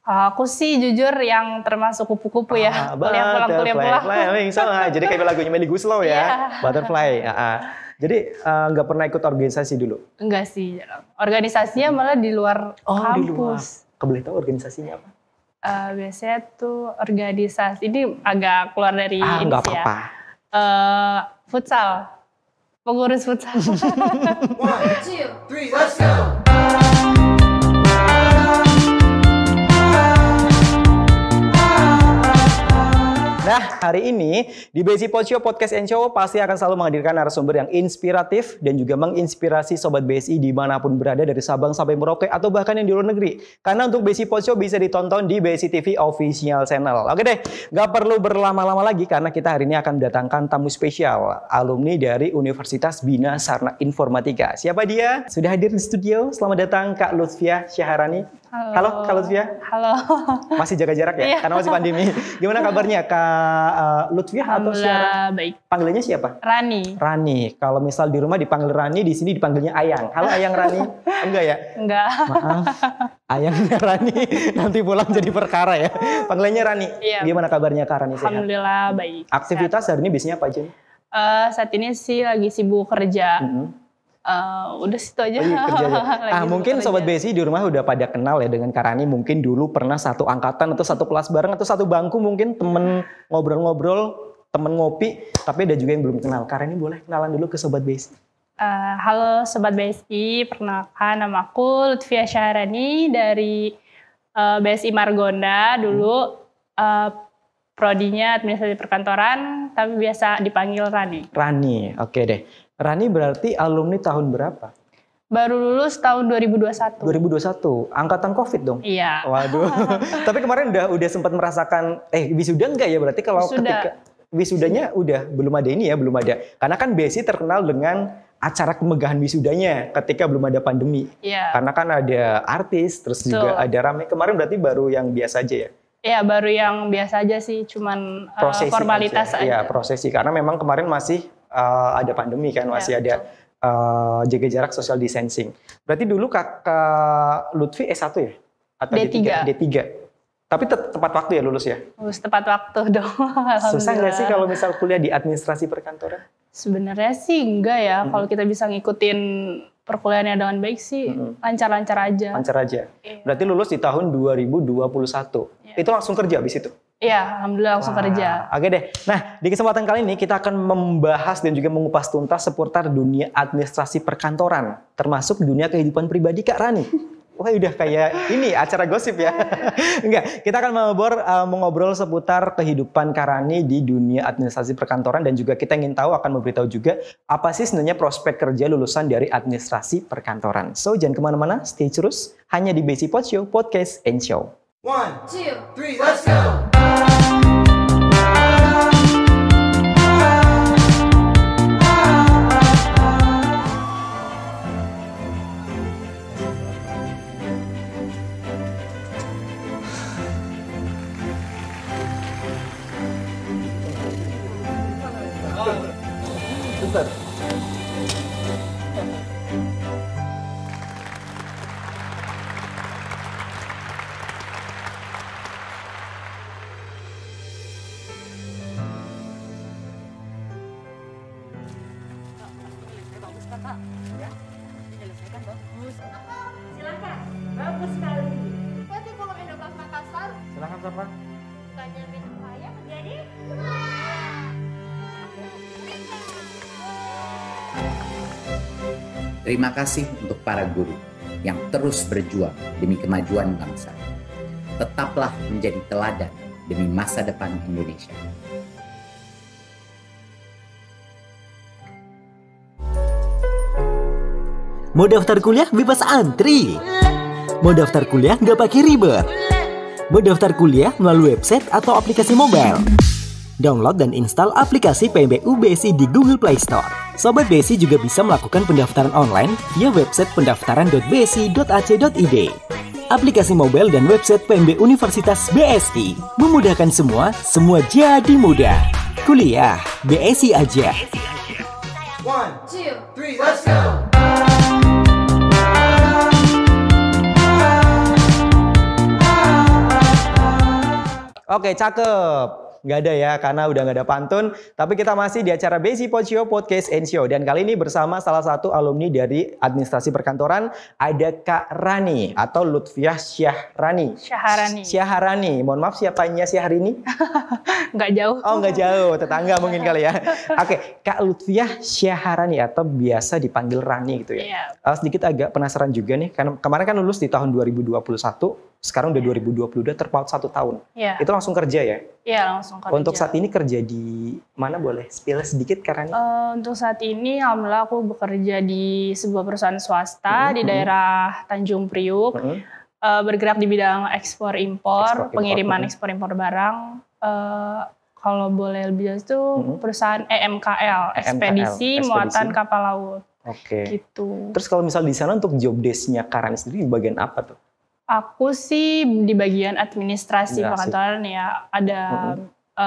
Aku sih jujur yang termasuk kupu-kupu ya. Kuliah pulang. Sama. Jadi kayak lagunya Melly Guslow ya. Butterfly. Jadi nggak pernah ikut organisasi dulu? Enggak sih. Organisasinya malah di luar kampus. Di luar. Keboleh tahu organisasinya apa? Biasanya tuh organisasi ini agak keluar dari ini nggak sih apa-apa. ya. Futsal. Pengurus futsal. 1, 2, 3, let's go! Nah, hari ini di Besi Pocio Podcast and Show pasti akan selalu menghadirkan narasumber yang inspiratif dan juga menginspirasi Sobat BSI dimanapun berada dari Sabang sampai Merauke atau bahkan yang di luar negeri. Karena untuk Besi Pocio bisa ditonton di BSI TV Official Channel. Oke deh, nggak perlu berlama-lama lagi karena kita hari ini akan mendatangkan tamu spesial, alumni dari Universitas Bina Sarana Informatika. Siapa dia? Sudah hadir di studio. Selamat datang Kak Lutfiah Syaharani. Halo Kak Lutfiah. Halo. Masih jaga jarak ya? Iya. Karena masih pandemi. Gimana kabarnya Kak Lutfiah atau Syahra? Baik. Panggilannya siapa? Rani. Rani. Kalau misal di rumah dipanggil Rani, di sini dipanggilnya Ayang. Halo Ayang Rani. Enggak ya? Enggak. Maaf. Ayang Rani nanti pulang jadi perkara ya. Panggilannya Rani. Iya. Gimana kabarnya Kak Rani? Sehat? Alhamdulillah baik. Aktivitas hari ini biasanya apa aja? Saat ini sih lagi sibuk kerja. Udah situ aja. Kerja aja. Lagi Mungkin sibuk Sobat kerja. BSI di rumah udah pada kenal ya dengan Kak Rani. Mungkin dulu pernah satu angkatan atau satu kelas bareng atau satu bangku mungkin temen ngobrol-ngobrol, temen ngopi. Tapi ada juga yang belum kenal. Kak Rani boleh kenalan dulu ke Sobat BSI. Halo Sobat BSI, perkenalkan nama aku Lutfiah Syaharani dari BSI Margonda. Dulu prodinya administrasi perkantoran, tapi biasa dipanggil Rani. Rani, oke deh. Rani berarti alumni tahun berapa? Baru lulus tahun 2021. 2021, angkatan COVID dong? Iya. Waduh, tapi kemarin udah sempat merasakan, wisuda enggak ya? Berarti kalau Wisuda. ketika wisudanya udah belum ada ini ya, belum ada. Karena kan BSI terkenal dengan acara kemegahan wisudanya ketika belum ada pandemi. Iya. Karena kan ada artis, terus juga ada rame. Kemarin berarti baru yang biasa aja ya? Iya, baru yang biasa aja sih, cuman formalitas aja. Iya, prosesi. Karena memang kemarin masih ada pandemi kan, masih ada jaga jarak social distancing. Berarti dulu Kakak Lutfi S1 ya? Atau D3. D3. Tapi tepat waktu ya lulus ya? Lulus tepat waktu dong. Susah nggak sih kalau misal kuliah di administrasi perkantoran? Sebenarnya sih enggak ya. Kalau kita bisa ngikutin perkuliahannya dengan baik sih, lancar-lancar aja. Lancar aja. Iya. Berarti lulus di tahun 2021. Iya. Itu langsung kerja abis itu? Iya, alhamdulillah langsung kerja. Oke deh. Nah, di kesempatan kali ini kita akan membahas dan juga mengupas tuntas seputar dunia administrasi perkantoran, termasuk dunia kehidupan pribadi Kak Rani. Wah, udah kayak ini acara gosip ya. Enggak, kita akan mengobrol seputar kehidupan Kak Rani di dunia administrasi perkantoran dan juga kita ingin tahu, akan memberitahu juga apa sih sebenarnya prospek kerja lulusan dari administrasi perkantoran. So, jangan kemana-mana, stay terus hanya di Besi Pocio Podcast and Show. 1, 2, 3, let's go! Super. Silakan, bagus sekali. Berarti kalau Indopas Makassar, Silakan Sapa. bukannya minum kaya menjadi Terima kasih untuk para guru yang terus berjuang demi kemajuan bangsa. Tetaplah menjadi teladan demi masa depan Indonesia. Mau daftar kuliah bebas antri. Mau daftar kuliah nggak pakai ribet. Mau daftar kuliah melalui website atau aplikasi mobile. Download dan install aplikasi PMBU BSI di Google Play Store. Sobat BSI juga bisa melakukan pendaftaran online via website pendaftaran.bsi.ac.id. Aplikasi mobile dan website PMB Universitas BSI memudahkan semua jadi mudah. Kuliah BSI aja. 1, 2, 3, let's go! Oke, cakep. Nggak ada ya, karena udah nggak ada pantun. Tapi kita masih di acara Besi Pocio Podcast and Show. Dan kali ini bersama salah satu alumni dari Administrasi Perkantoran, ada Kak Rani atau Lutfiah Syahrani. Syahrani. Mohon maaf, siapanya Syahrini? Nggak jauh. Oh, nggak jauh. Tetangga mungkin kali ya. Oke, Kak Lutfiah Syahrani atau biasa dipanggil Rani gitu ya. Iya. Sedikit agak penasaran juga nih, karena kemarin kan lulus di tahun 2021. Sekarang udah 2022, terpaut 1 tahun. Iya. Itu langsung kerja ya? Iya, langsung kerja. Untuk saat ini kerja di mana, boleh spill sedikit karena? Untuk saat ini alhamdulillah aku bekerja di sebuah perusahaan swasta di daerah Tanjung Priuk. Bergerak di bidang ekspor-impor, pengiriman ekspor-impor barang. Kalau boleh lebih jelas itu perusahaan EMKL, ekspedisi muatan kapal laut. Oke. Gitu. Terus kalau misal di sana untuk job desk-nya Kak Rani sendiri di bagian apa tuh? Aku sih di bagian administrasi perkantoran ya, ada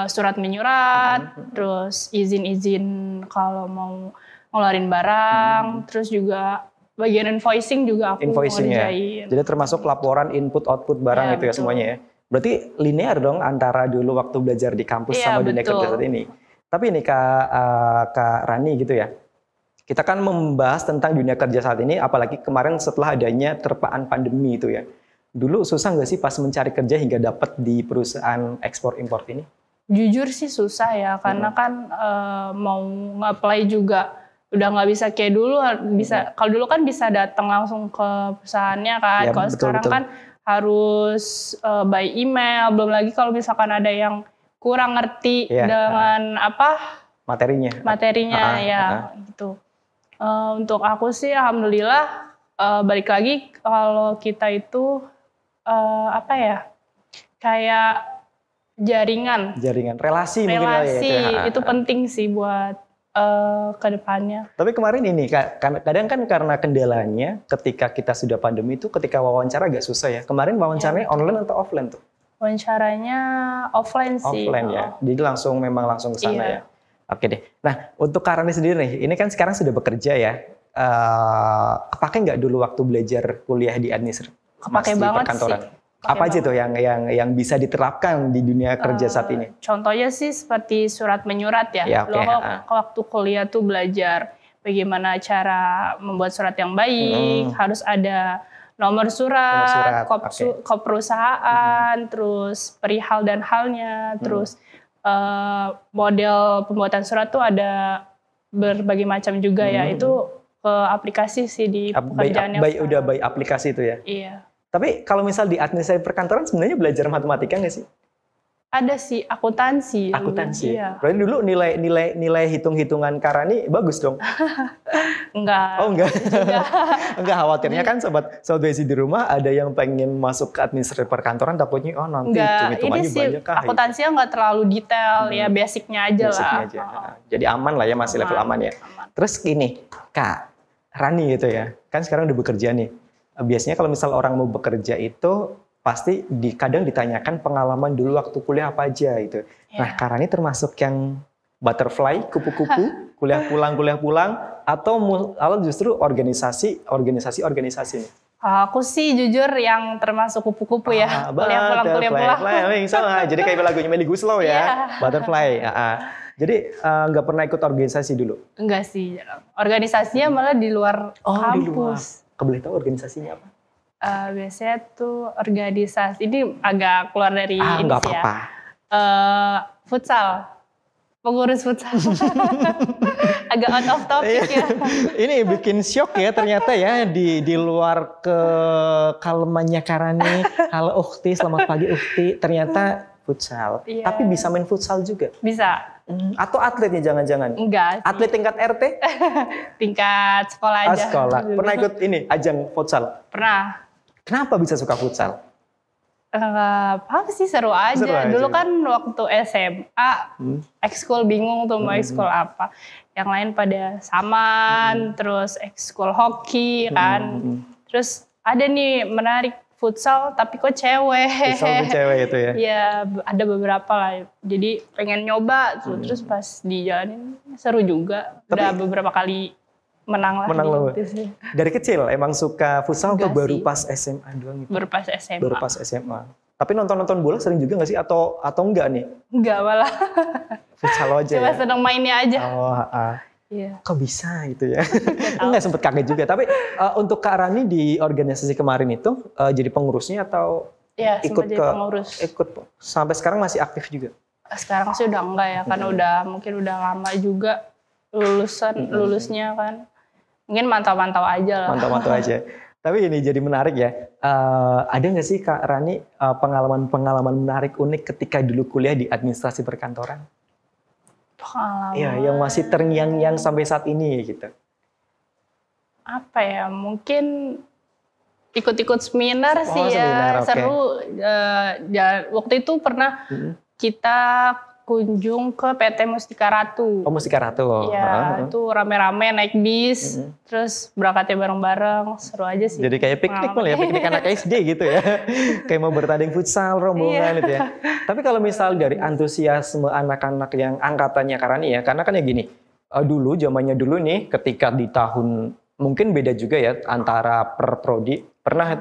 surat menyurat, terus izin-izin kalau mau ngeluarin barang, terus juga bagian invoicing juga aku ngerjain. Jadi termasuk laporan input output barang itu ya semuanya ya. Berarti linear dong antara dulu waktu belajar di kampus sama dunia kerja saat ini. Tapi ini Kak Rani gitu ya. Kita kan membahas tentang dunia kerja saat ini, apalagi kemarin setelah adanya terpaan pandemi itu ya. Dulu susah nggak sih pas mencari kerja hingga dapat di perusahaan ekspor impor ini? Jujur sih susah ya, karena kan mau nge-apply juga udah nggak bisa kayak dulu. Kalau dulu kan bisa datang langsung ke perusahaannya kan. Ya, kalau sekarang kan harus by email. Belum lagi kalau misalkan ada yang kurang ngerti dengan materinya gitu. Untuk aku sih alhamdulillah balik lagi kalau kita itu kayak jaringan relasi mungkin ya, itu penting sih buat ke depannya. Tapi kemarin ini kadang kan karena kendalanya ketika kita sudah pandemi itu ketika wawancara agak susah ya. Kemarin wawancaranya online atau offline tuh? Wawancaranya offline sih. Offline ya. Jadi memang langsung ke sana ya. Oke deh. Nah, untuk Kak Rani sendiri nih, ini kan sekarang sudah bekerja ya. Kepake nggak dulu waktu belajar kuliah di administrasi? Kepake banget perkantoran. sih. Apa aja tuh yang bisa diterapkan di dunia kerja saat ini? Contohnya sih seperti surat menyurat ya. Waktu kuliah tuh belajar bagaimana cara membuat surat yang baik, harus ada nomor surat, kop perusahaan, terus perihal dan halnya, terus model pembuatan surat tuh ada berbagai macam juga ya. Itu ke aplikasi sih di pekerjaan yang udah by aplikasi itu ya? Iya. Tapi kalau misal di administrasi perkantoran sebenarnya belajar matematika nggak sih? Ada sih, akuntansi. Iya. Berarti dulu nilai hitung-hitungan Kak Rani bagus dong? Enggak. Oh enggak? Enggak, khawatirnya kan sobat Besi di rumah ada yang pengen masuk ke administrasi perkantoran takutnya nanti hitung-hitungannya banyak kah? Akuntansinya nggak terlalu detail ya, basicnya aja lah. Jadi aman lah ya, masih level aman ya. Terus gini, Kak Rani gitu ya, kan sekarang udah bekerja nih. Biasanya kalau misal orang mau bekerja itu pasti kadang ditanyakan pengalaman dulu waktu kuliah apa aja gitu. Nah, Kak Rani termasuk yang butterfly, kupu-kupu, kuliah pulang, atau justru organisasi nih? Aku sih jujur yang termasuk kupu-kupu ya, kuliah pulang. Sama, jadi kayak lagunya Melly Guslow ya, butterfly. Jadi nggak pernah ikut organisasi dulu? Enggak sih, organisasinya malah di luar kampus. Boleh tahu organisasinya apa? Biasanya tuh organisasi ini agak keluar dari ini nggak sih apa-apa. Futsal, pengurus futsal. Agak out of topic ya. Ini bikin shock ya ternyata ya di luar kalemannya Kak Rani. Halo Ukti, selamat pagi Ukti. Ternyata futsal. Tapi bisa main futsal juga? Bisa. Atau atletnya jangan-jangan? Enggak sih. Atlet tingkat RT? Tingkat sekolah aja. Sekolah. Pernah ikut ini ajang futsal? Pernah. Kenapa bisa suka futsal? Apa sih, seru aja. Dulu kan waktu SMA, ekskul bingung tuh mau ekskul apa. Yang lain pada saman, terus ekskul hoki kan. Terus ada nih menarik futsal tapi kok cewek. Futsal cewek itu ya? Iya, ada beberapa lah. Jadi pengen nyoba tuh, terus pas dijalanin seru juga. Udah beberapa kali menang lah. Dari kecil emang suka futsal atau baru pas SMA doang gitu? Baru pas SMA. Baru pas SMA. Tapi nonton bola sering juga nggak sih atau enggak nih? Enggak malah. Futsal aja. Cuma ya? seneng mainnya aja. Oh, Iya. Kok bisa gitu ya? Enggak sempet kaget juga. Tapi untuk Kak Rani di organisasi kemarin itu jadi pengurusnya atau Iya, ikut jadi pengurus. Ikut sampai sekarang masih aktif juga? Sekarang sih udah enggak ya, karena mungkin udah lama juga lulusnya kan. Mungkin mantau-mantau aja lah. Mantau-mantau aja. Tapi ini jadi menarik ya. Ada nggak sih Kak Rani pengalaman menarik unik ketika dulu kuliah di administrasi perkantoran? Pengalaman. Iya, yang masih terngiang-ngiang sampai saat ini gitu. Apa ya? Mungkin ikut-ikut seminar sih ya. Seminar, okay. Seru. Waktu itu pernah kita kunjung ke PT Mustika Ratu. Oh, Mustika Ratu. Iya, itu rame-rame naik bis, terus berangkatnya bareng-bareng, seru aja sih. Jadi kayak piknik malah ya, piknik anak SD gitu ya. Kayak mau bertanding futsal, rombongan gitu ya. Tapi kalau misal dari antusiasme anak-anak yang angkatannya Karani ya, karena kan ya gini, dulu zamannya dulu nih, ketika di tahun, mungkin beda juga ya antara per prodi. Pernah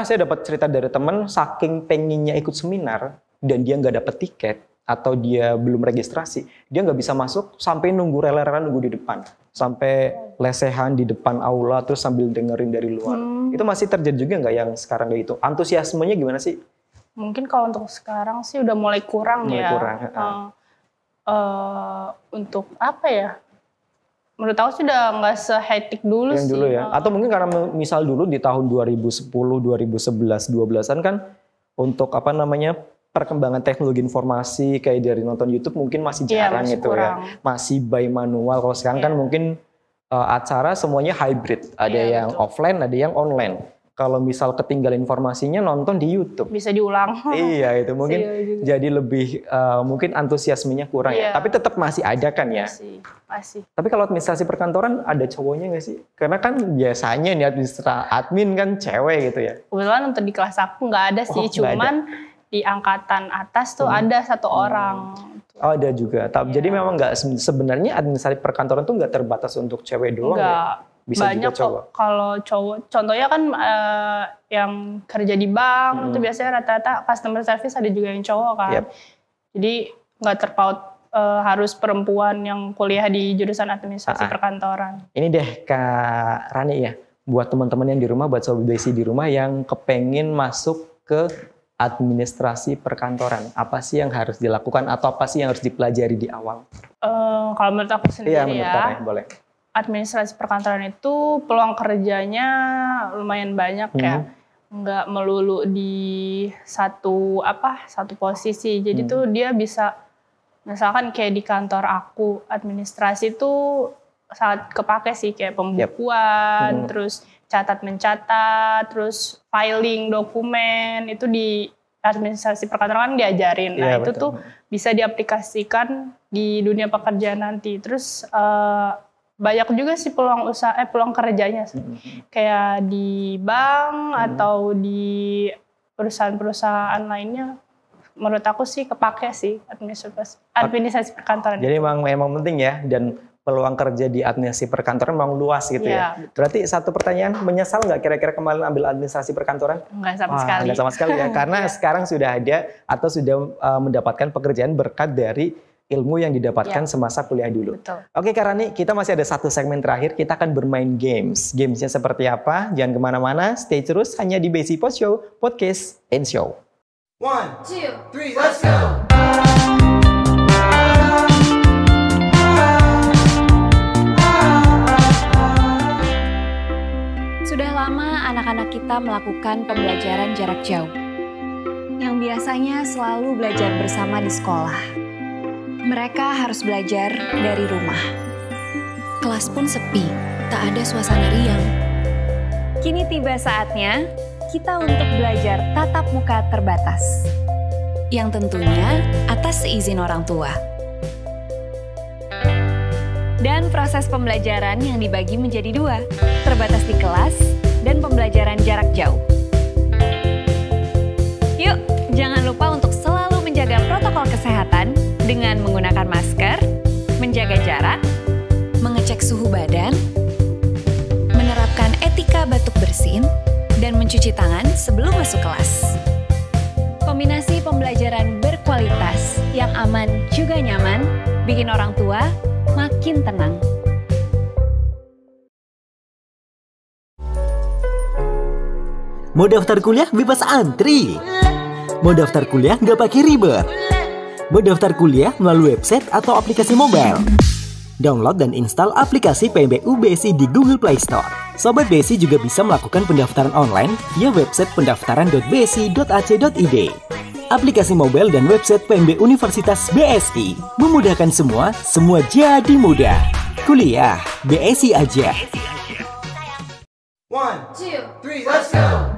saya dapat cerita dari teman, saking pengennya ikut seminar, dan dia nggak dapet tiket, atau dia belum registrasi, dia nggak bisa masuk sampai nunggu rela-rela nunggu di depan, sampai lesehan di depan aula terus sambil dengerin dari luar. Itu masih terjadi juga nggak yang sekarang kayak gitu? Antusiasmenya gimana sih? Mungkin kalau untuk sekarang sih udah mulai kurang ya. Untuk apa ya? Menurut aku sudah nggak se-hektik dulu yang sih. Dulu ya. Atau mungkin karena misal dulu di tahun 2010, 2011, 12-an kan untuk apa namanya? Perkembangan teknologi informasi kayak dari nonton YouTube mungkin masih jarang masih gitu kurang. ya. Masih by manual. Kalau sekarang kan mungkin acara semuanya hybrid. Ada yang offline, ada yang online. Kalau misal ketinggalan informasinya nonton di YouTube. Bisa diulang. Iya, itu mungkin jadi lebih mungkin antusiasmenya kurang ya. Tapi tetap masih ada kan ya? Masih. Tapi kalau administrasi perkantoran ada cowoknya nggak sih? Karena kan biasanya nih admin kan cewek gitu ya. Kebetulan untuk di kelas aku nggak ada sih, cuman di angkatan atas tuh ada satu orang. Oh, ada juga. Jadi memang nggak sebenarnya administrasi perkantoran tuh nggak terbatas untuk cewek doang ya? Bisa banyak juga cowok. Kalau cowok, contohnya kan yang kerja di bank itu biasanya rata-rata customer service ada juga yang cowok kan. Jadi nggak terpaut harus perempuan yang kuliah di jurusan administrasi perkantoran. Ini deh Kak Rani ya, buat teman-teman yang di rumah, buat sobat BSI di rumah yang kepengen masuk ke administrasi perkantoran, apa sih yang harus dilakukan atau apa sih yang harus dipelajari di awal? Kalau menurut aku sendiri boleh. Administrasi perkantoran itu peluang kerjanya lumayan banyak ya, nggak melulu di satu posisi. Jadi tuh dia bisa, misalkan kayak di kantor aku administrasi tuh sangat kepake sih, kayak pembukuan, terus catat-mencatat, terus filing dokumen, itu di administrasi perkantoran kan diajarin. Nah itu tuh bisa diaplikasikan di dunia pekerjaan nanti. Terus banyak juga sih peluang kerjanya. Kayak di bank atau di perusahaan-perusahaan lainnya. Menurut aku sih kepake sih administrasi perkantoran. Jadi memang penting ya, dan peluang kerja di administrasi perkantoran memang luas gitu ya. Berarti satu pertanyaan, menyesal nggak kira-kira kemarin ambil administrasi perkantoran? Nggak sama sekali. Nggak sama sekali ya, karena sekarang sudah ada atau sudah mendapatkan pekerjaan berkat dari ilmu yang didapatkan semasa kuliah dulu. Betul. Oke Kak Rani, kita masih ada satu segmen terakhir, kita akan bermain games. Gamesnya seperti apa? Jangan kemana-mana, stay terus hanya di BSI Post Show, Podcast and Show. 1, 2, 3, let's go! Sudah lama anak-anak kita melakukan pembelajaran jarak jauh, yang biasanya selalu belajar bersama di sekolah. Mereka harus belajar dari rumah. Kelas pun sepi, tak ada suasana riang. Kini tiba saatnya kita untuk belajar tatap muka terbatas, yang tentunya atas seizin orang tua. Dan proses pembelajaran yang dibagi menjadi dua, terbatas di kelas dan pembelajaran jarak jauh. Yuk, jangan lupa untuk selalu menjaga protokol kesehatan dengan menggunakan masker, menjaga jarak, mengecek suhu badan, menerapkan etika batuk bersin, dan mencuci tangan sebelum masuk kelas. Kombinasi pembelajaran berkualitas yang aman juga nyaman bikin orang tua makin tenang. Mau daftar kuliah bebas antri. Mau daftar kuliah nggak pakai ribet. Mau daftar kuliah melalui website atau aplikasi mobile. Download dan install aplikasi PMBU BSI di Google Play Store. Sobat BSI juga bisa melakukan pendaftaran online via website pendaftaran.bsi.ac.id. Aplikasi mobile dan website PMB Universitas BSI memudahkan semua jadi mudah. Kuliah BSI aja. 1, 2, 3, let's go!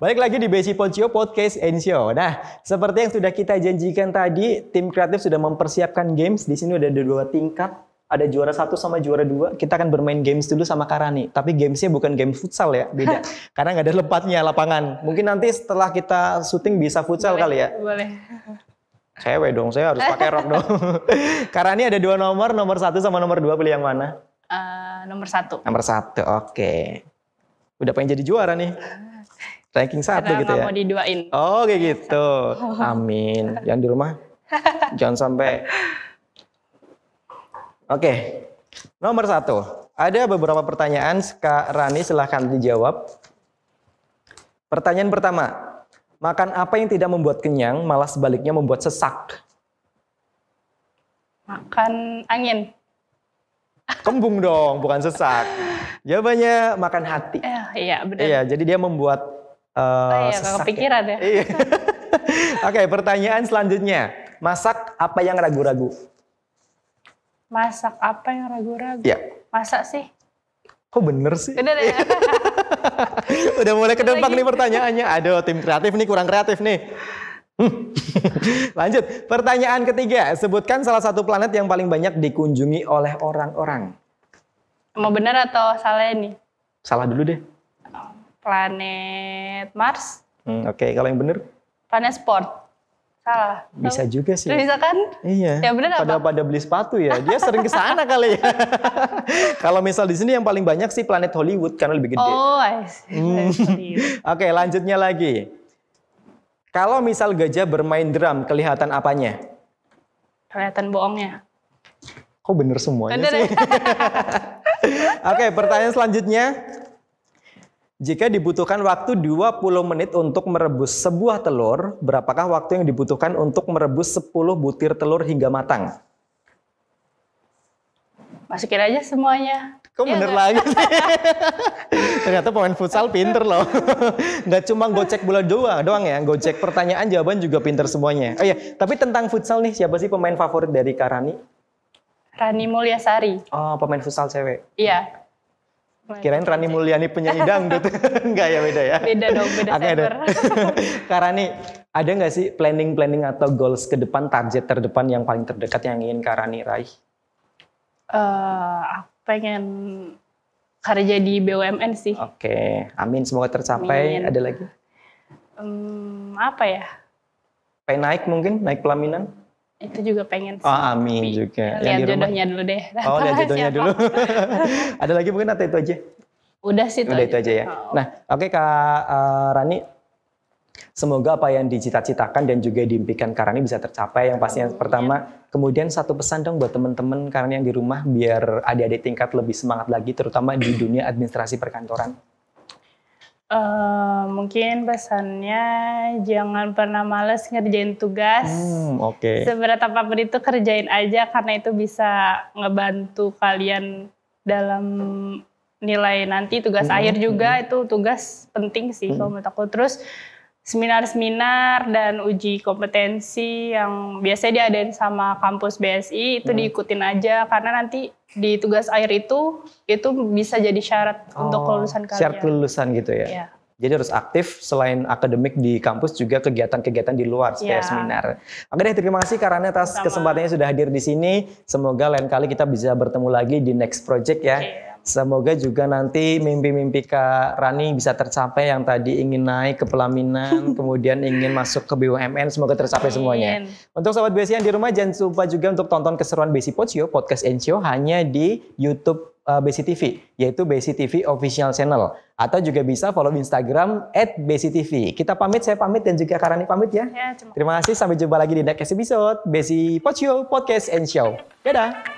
Balik lagi di BSI Pocio Podcast and Show. Nah, seperti yang sudah kita janjikan tadi, tim kreatif sudah mempersiapkan games. Di sini udah ada 2 tingkat. Ada juara 1 sama juara 2. Kita akan bermain games dulu sama Karani. Tapi gamesnya bukan game futsal ya, beda. Karena nggak ada tempatnya lapangan. Mungkin nanti setelah kita syuting bisa futsal kali ya. Boleh. Cewek dong, saya harus pakai rok dong. Karani ada 2 nomor 1 sama nomor 2, pilih yang mana? Nomor 1. Nomor 1, oke. Udah pengen jadi juara nih. Ranking 1 Karena gitu ya. mau diduain. Oh kayak gitu. Amin. Yang di rumah jangan sampai. Oke. Nomor 1. Ada beberapa pertanyaan. Kak Rani silahkan dijawab. Pertanyaan pertama. Makan apa yang tidak membuat kenyang, malah sebaliknya membuat sesak? Makan angin. Kembung dong, bukan sesak. Jawabannya makan hati. Iya benar. Iya, jadi dia membuat Iya, sesak kepikiran ya. Iya. Oke, pertanyaan selanjutnya. Masak apa yang ragu-ragu? Masak apa yang ragu-ragu? Iya. Masak sih. Kok bener sih? Bener ya? Udah mulai kedempak nih pertanyaannya. Aduh, tim kreatif nih kurang kreatif nih. Lanjut, pertanyaan ketiga. Sebutkan salah satu planet yang paling banyak dikunjungi oleh orang-orang. Mau bener atau salah ini? Salah dulu deh. Planet Mars. Oke, kalau yang bener? Planet Sport. Salah. Bisa juga sih. Bisa kan? Iya. Ya bener apa? Pada beli sepatu ya. Dia sering ke sana kali ya. Kalau misal di sini yang paling banyak sih planet Hollywood karena lebih gede. Oh, I see. Oke, lanjutnya lagi. Kalau misal gajah bermain drum, kelihatan apanya? Kelihatan bohongnya. Kok bener semuanya Bener sih? ya? Oke, pertanyaan selanjutnya. Jika dibutuhkan waktu 20 menit untuk merebus sebuah telur, berapakah waktu yang dibutuhkan untuk merebus 10 butir telur hingga matang? Masukin aja semuanya. Kok Ya, bener enggak? lagi sih? Ternyata pemain futsal pinter loh. Nggak cuma gocek bola doang ya, gocek pertanyaan jawaban juga pinter semuanya. Oh iya, tapi tentang futsal nih, siapa sih pemain favorit dari Karani? Rani Mulyasari. Oh, pemain futsal cewek. Iya. Kirain Rani Mulyani penyanyi dangdut. Enggak ya, beda ya? Beda dong, beda Oke, server. Karani, ada nggak sih planning atau goals ke depan, target terdepan yang paling terdekat yang ingin Karani raih? Aku pengen kerja di BUMN sih. Oke, amin. Semoga tercapai. Amin. Ada lagi? Apa ya? Pengen naik mungkin? Naik pelaminan? Itu juga pengen sih. Oh, amin juga. Yang Lihat di rumah? jodohnya dulu deh. Oh, lihat jodohnya Siapa? dulu. Ada lagi mungkin atau itu aja? Udah sih Udah itu aja ya. Oh. Nah, oke Kak Rani. Semoga apa yang dicita-citakan dan juga diimpikan Kak Rani bisa tercapai. Yang pasti yang pertama, kemudian satu pesan dong buat teman-teman Kak Rani yang di rumah biar adik-adik tingkat lebih semangat lagi, terutama di dunia administrasi perkantoran. Mungkin pesannya jangan pernah males ngerjain tugas. Oke. Seberat apapun itu kerjain aja karena itu bisa ngebantu kalian dalam nilai nanti tugas akhir juga. Itu tugas penting sih kalau menurut aku. Terus seminar-seminar dan uji kompetensi yang biasanya diadain sama kampus BSI itu diikutin aja karena nanti di tugas akhir itu bisa jadi syarat untuk kelulusan kalian. Syarat kelulusan gitu ya. Iya. Jadi harus aktif selain akademik di kampus juga kegiatan-kegiatan di luar kayak seminar. Oke deh, terima kasih Kak Rani atas kesempatannya sudah hadir di sini. Semoga lain kali kita bisa bertemu lagi di next project ya. Semoga juga nanti mimpi-mimpi Kak Rani bisa tercapai yang tadi ingin naik ke pelaminan, kemudian ingin masuk ke BUMN, semoga tercapai semuanya. Untuk sobat BSI yang di rumah jangan lupa juga untuk tonton keseruan BSI Pocio, Podcast and Show hanya di YouTube Besi TV, yaitu Besi TV Official Channel. Atau juga bisa follow Instagram @BesiTV. Kita pamit, saya pamit dan juga Karani pamit ya. Terima kasih, sampai jumpa lagi di next episode Besi Pocio Podcast and Show. Dadah!